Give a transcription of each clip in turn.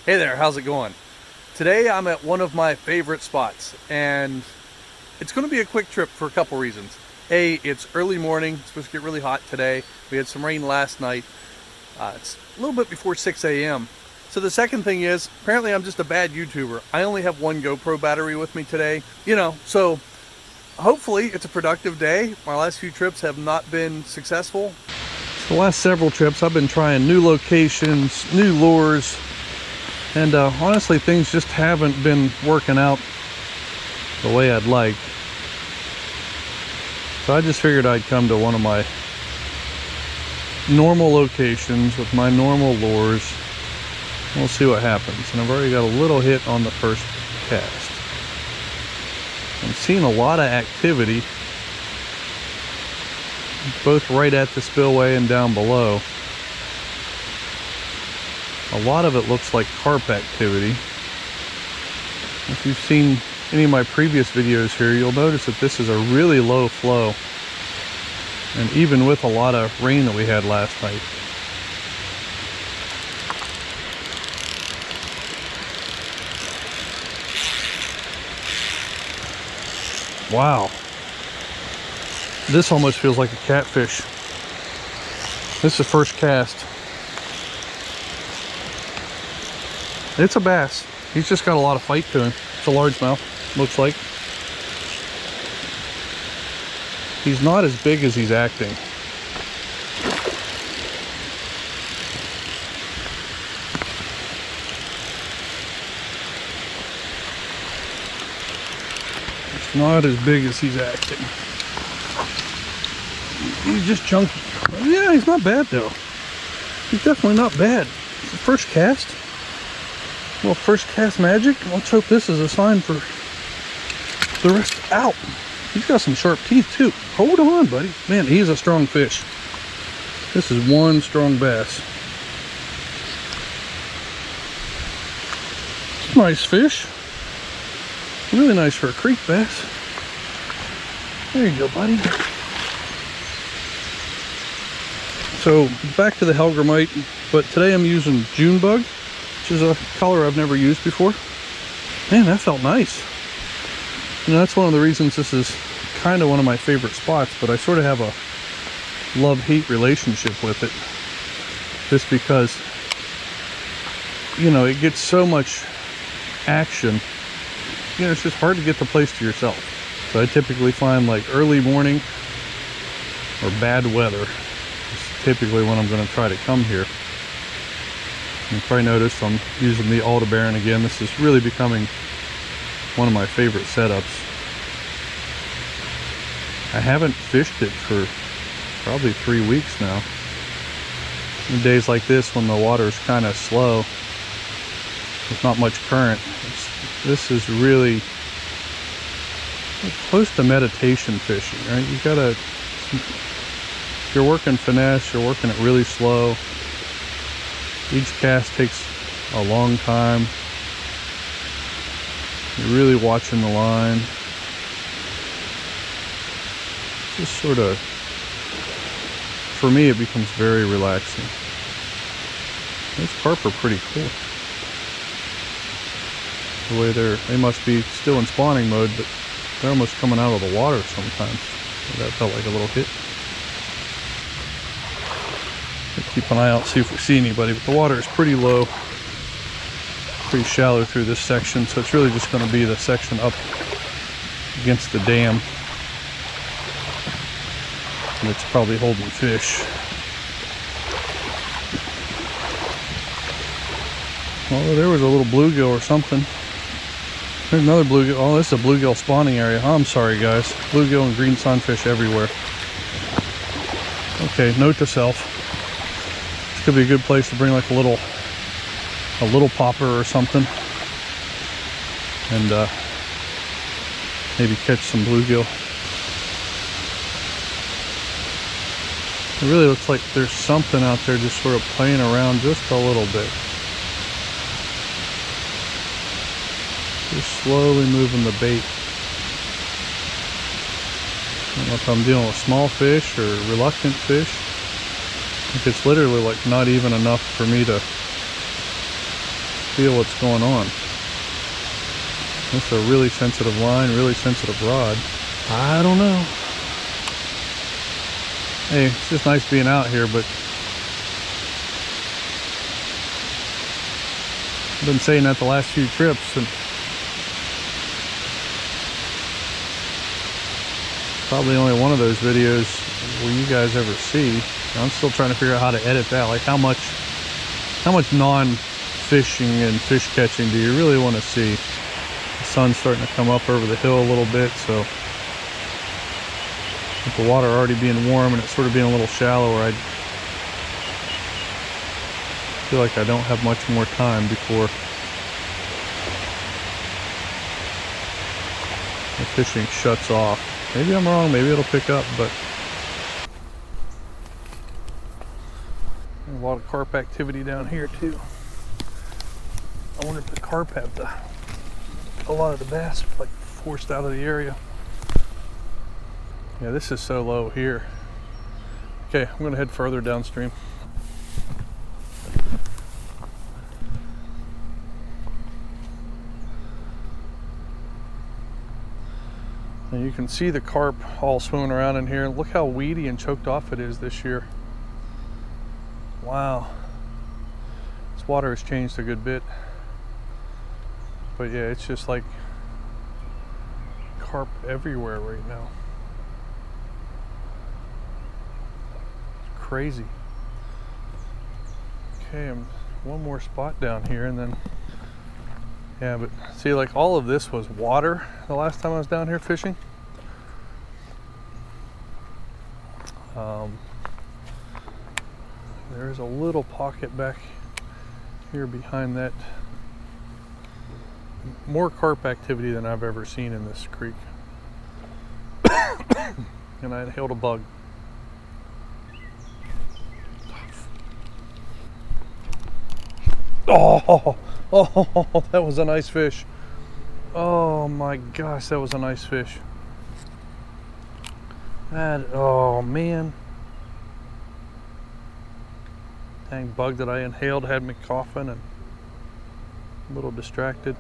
Hey there, how's it going? Today I'm at one of my favorite spots, and it's going to be a quick trip for a couple reasons. A, it's early morning, it's supposed to get really hot today. We had some rain last night. It's a little bit before 6 a.m. So the second thing is, apparently I'm just a bad YouTuber. I only have one GoPro battery with me today, so hopefully it's a productive day. My last few trips have not been successful. The last several trips I've been trying new locations, new lures, and honestly things just haven't been working out the way I'd like. So I just figured I'd come to one of my normal locations with my normal lures. We'll see what happens. And I've already got a little hit on the first cast. I'm seeing a lot of activity, both right at the spillway and down below. A lot of it looks like carp activity. If you've seen any of my previous videos here, you'll notice that this is a really low flow. And even with a lot of rain that we had last night. Wow. This almost feels like a catfish. This is the first cast. It's a bass. He's just got a lot of fight to him. It's a largemouth, looks like. He's not as big as he's acting. It's not as big as he's acting. He's just chunky. Yeah, he's not bad though. He's definitely not bad. It's the first cast. Well, first cast magic. Let's hope this is a sign for the rest. Ow! He's got some sharp teeth too. Hold on, buddy. Man, he's a strong fish. This is one strong bass. Nice fish. Really nice for a creek bass. There you go, buddy. So back to the Hellgrammite, but today I'm using June bug, which is a color I've never used before. Man, that felt nice. That's one of the reasons this is kind of one of my favorite spots, but I sort of have a love-hate relationship with it. Just because, it gets so much action. It's just hard to get the place to yourself. So I typically find like early morning or bad weather is typically when I'm going to try to come here. You probably noticed I'm using the Aldebaran again. This is really becoming one of my favorite setups. I haven't fished it for probably 3 weeks now. In days like this when the water's kind of slow, there's not much current, this is really close to meditation fishing, right? You gotta, if you're working finesse, you're working it really slow. Each cast takes a long time. You're really watching the line. Just sort of, for me, it becomes very relaxing. Those carp are pretty cool. The way they must be still in spawning mode, but they're almost coming out of the water sometimes. That felt like a little hit. Keep an eye out, see if we see anybody, but the water is pretty low, pretty shallow through this section, so it's really just going to be the section up against the dam that's probably holding fish. Well, there was a little bluegill or something. There's another bluegill. Oh, this is a bluegill spawning area. I'm sorry, guys. Bluegill and green sunfish everywhere. Okay, note to self. This could be a good place to bring like a little popper or something, and maybe catch some bluegill. It really looks like there's something out there just sort of playing around just a little bit. Just slowly moving the bait. I don't know if I'm dealing with small fish or reluctant fish. I think it's literally like not even enough for me to feel what's going on. That's a really sensitive line, really sensitive rod. I don't know. Hey, it's just nice being out here, but I've been saying that the last few trips, and probably only one of those videos will you guys ever see. I'm still trying to figure out how to edit that. Like how much non-fishing and fish catching do you really want to see? The sun's starting to come up over the hill a little bit, so with the water already being warm and it's sort of being a little shallower, I feel like I don't have much more time before the fishing shuts off. Maybe I'm wrong, maybe it'll pick up, but a lot of carp activity down here too. I wonder if the carp have a lot of the bass like forced out of the area. Yeah, this is so low here. Okay, I'm gonna head further downstream. And you can see the carp all swimming around in here. Look how weedy and choked off it is this year. Wow. This water has changed a good bit. But yeah, it's just like carp everywhere right now. It's crazy. Okay, one more spot down here and then, yeah, but see, like all of this was water the last time I was down here fishing. There's a little pocket back here behind that. More carp activity than I've ever seen in this creek. And I inhaled a bug. Oh, that was a nice fish. Oh my gosh, that was a nice fish. Oh man. Dang, bug that I inhaled had me coughing and a little distracted.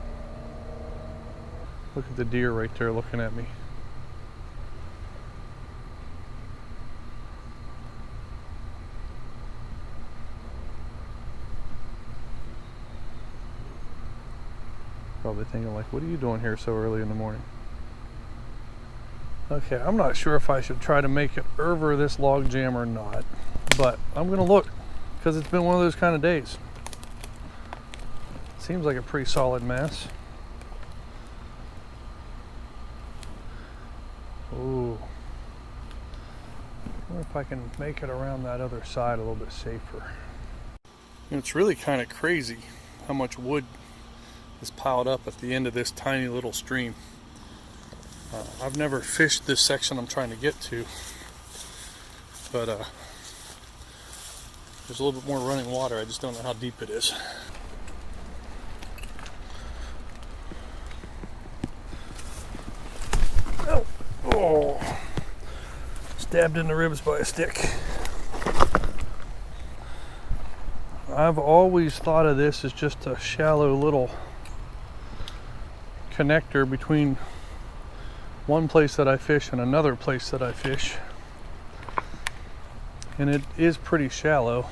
Look at the deer right there looking at me. Probably thinking like, what are you doing here so early in the morning? Okay, I'm not sure if I should try to make it over this log jam or not, but I'm gonna look because it's been one of those kind of days. Seems like a pretty solid mass. Ooh. I wonder if I can make it around that other side a little bit safer. And it's really kind of crazy how much wood is piled up at the end of this tiny little stream. I've never fished this section I'm trying to get to, but there's a little bit more running water. I just don't know how deep it is. Oh, stabbed in the ribs by a stick. I've always thought of this as just a shallow little connector between one place that I fish and another place that I fish. And it is pretty shallow.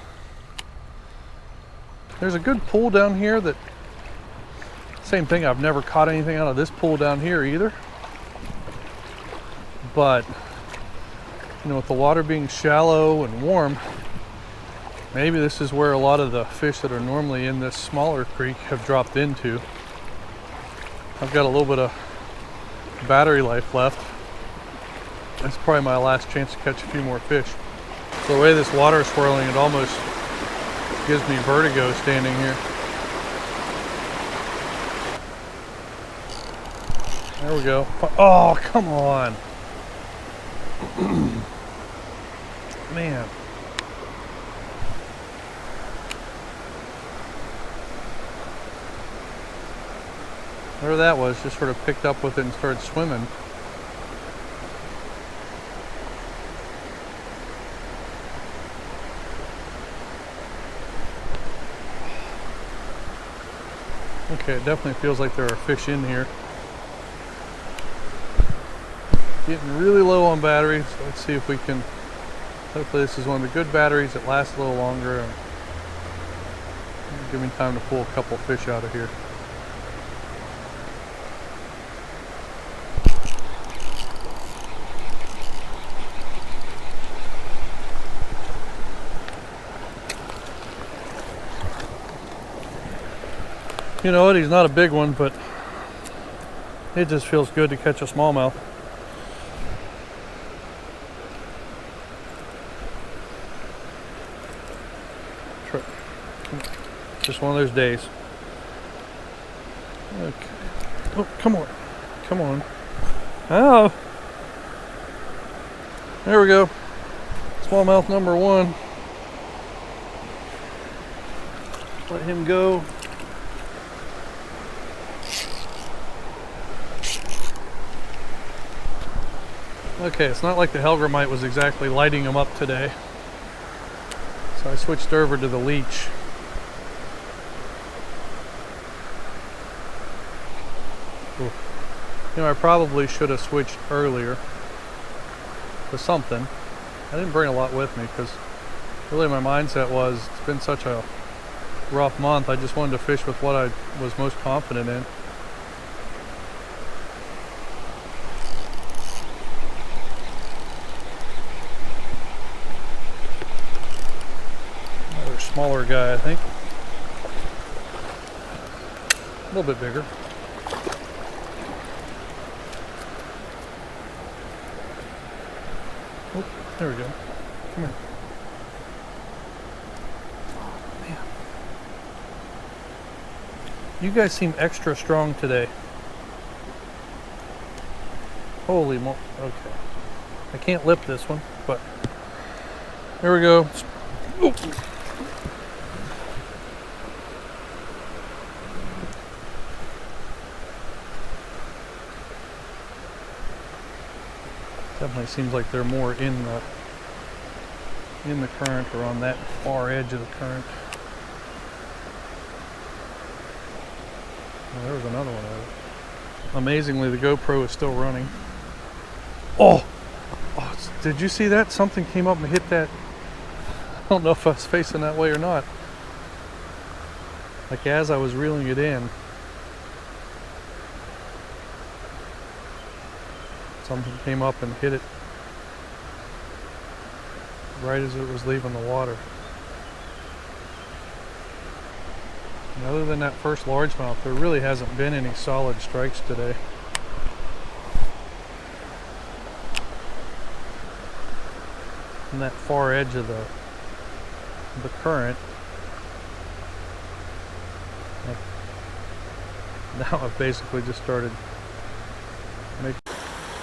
There's a good pool down here that, same thing, I've never caught anything out of this pool down here either. But, you know, with the water being shallow and warm, maybe this is where a lot of the fish that are normally in this smaller creek have dropped into. I've got a little bit of battery life left. That's probably my last chance to catch a few more fish. So the way this water is swirling, it almost gives me vertigo standing here. There we go. Oh, come on. Man. Whatever that was, just sort of picked up with it and started swimming. Okay, it definitely feels like there are fish in here. Getting really low on batteries. Let's see if we can, hopefully this is one of the good batteries that lasts a little longer and give me time to pull a couple fish out of here. You know what, he's not a big one, but it just feels good to catch a smallmouth. Just one of those days. Okay. Oh, come on. Come on. Oh. There we go. Smallmouth number one. Let him go. Okay, it's not like the Helgramite was exactly lighting him up today. So I switched over to the leech. Ooh. You know, I probably should have switched earlier to something. I didn't bring a lot with me because really my mindset was it's been such a rough month. I just wanted to fish with what I was most confident in. Another smaller guy, I think. A little bit bigger. Oh, there we go. Come here. Oh, man. You guys seem extra strong today. Holy mo... Okay. I can't lip this one, but... There we go. Oh. Definitely seems like they're more in the current or on that far edge of the current. Oh, there was another one of it. Amazingly, the GoPro is still running. Oh! Did you see that? Something came up and hit that. I don't know if I was facing that way or not. Like as I was reeling it in. Something came up and hit it right as it was leaving the water. And other than that first largemouth, there really hasn't been any solid strikes today. On that far edge of the current. Now I've basically just started making...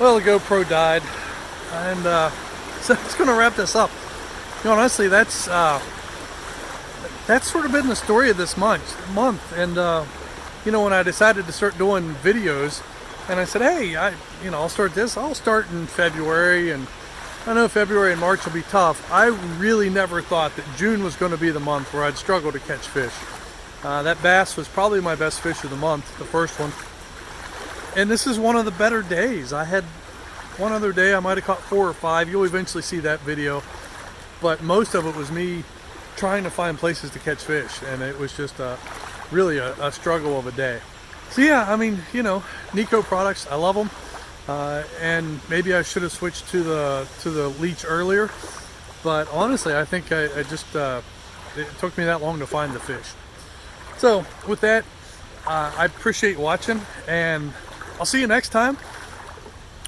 Well, the GoPro died, and so it's going to wrap this up. You know, honestly, that's sort of been the story of this month. And you know, when I decided to start doing videos, and I said, hey, I'll start this. I'll start in February, and I know February and March will be tough. I really never thought that June was going to be the month where I'd struggle to catch fish. That bass was probably my best fish of the month, the first one. And this is one of the better days. I had one other day I might have caught 4 or 5. You'll eventually see that video. But most of it was me trying to find places to catch fish. And it was just really a struggle of a day. So yeah, I mean, you know, Nico products, I love them. And maybe I should have switched to the leech earlier. But honestly, I think I just, it took me that long to find the fish. So with that, I appreciate watching, and I'll see you next time.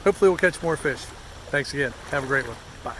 Hopefully we'll catch more fish. Thanks again. Have a great one. Bye.